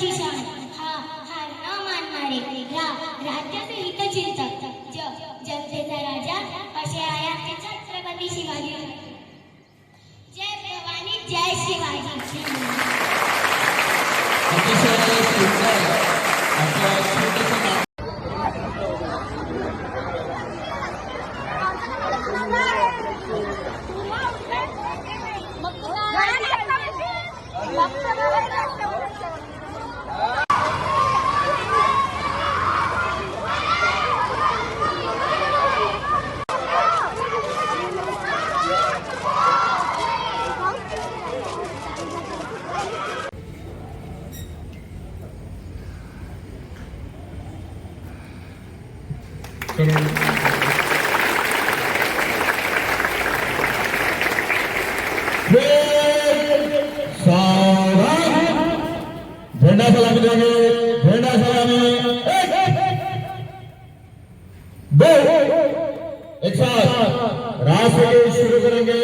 राष्ट्राची शान हा न मानणारे राज्याचे हितचिंतक जनतेचा राजा असे आहे आमचे छत्रपती शिवाजी. जय भवानी जय शिवाजी. झंडा सलामी देंगे, झंडा सलामी दो एक साथ राष्ट्र के शुरू करेंगे.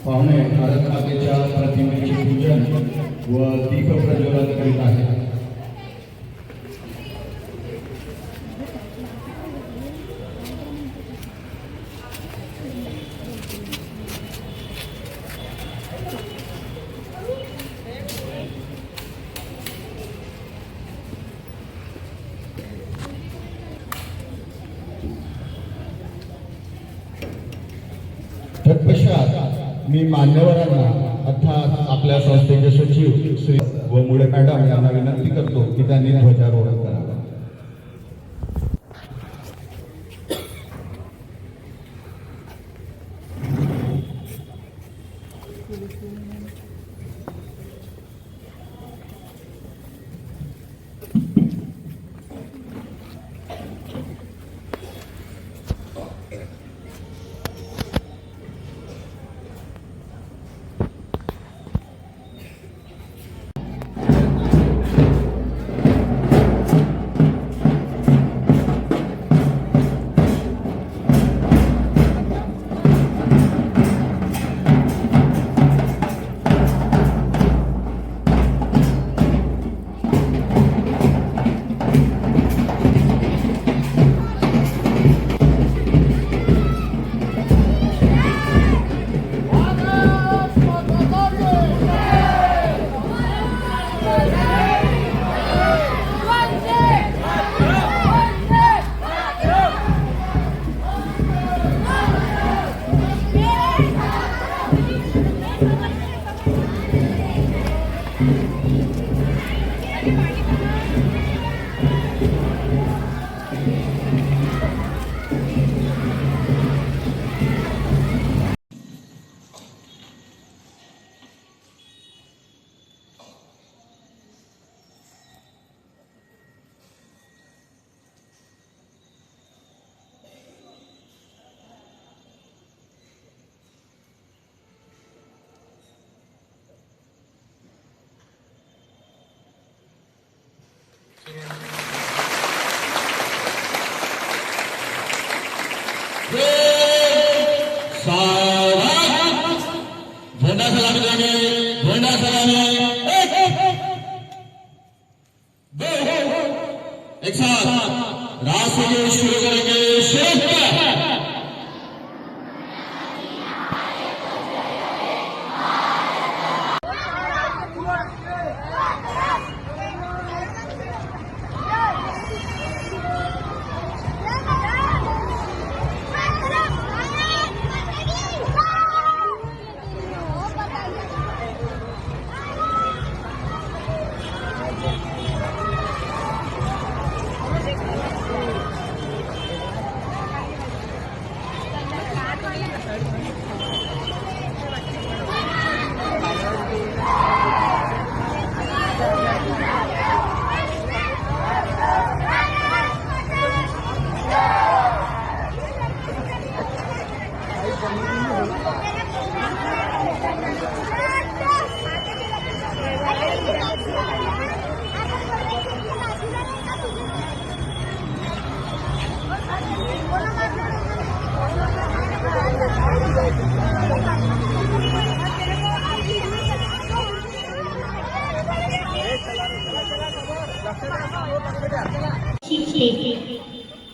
पाहुणे भारत मातेच्या प्रतिमेचे पूजन व दीप प्रज्वलन करीत आहेत. तत्पश्चात मी मान्यवरांना अर्थात आपल्या संस्थेचे सचिव श्री व मुळे मॅडम यांना विनंती करतो की त्यांनी ध्वजारोहण करावे. झंडा सलामी देंगे, झंडा सलामी, दो, एक साथ राष्ट्र को शुरू करेंगे। शेख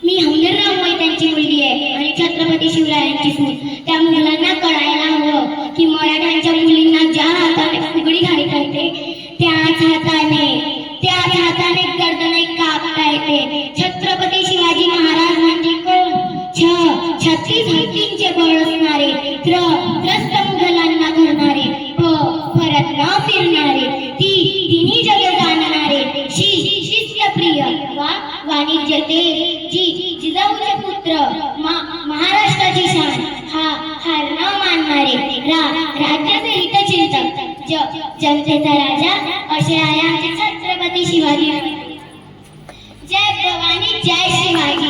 मी हमीरराव मोहित्यांची मुलगी आहे आणि छत्रपती शिवरायांची सून. त्या मुलांना कळायला हवं की मराठ्यांच्या मुलींना ज्या हाताने फुगडी घालता येते त्याच हाताने गर्दने कापता येते. छत्रपती शिवाजी महाराज म्हणजे कोण? 36 हत्तींचे बळ असणारे, त्रस्त मुघलांना धरणारे, परत न फिरणारे, तिन्ही जग जाणणारे, शिस्तप्रिय वाणिज्यते जिजाऊचे पुत्र, महाराष्ट्राची शान, हार न मानणारे, राज्याचे हितचिंतक, जनतेचा राजा असे आहे आमचे छत्रपती शिवाजी. जय भवानी, जय शिवाजी.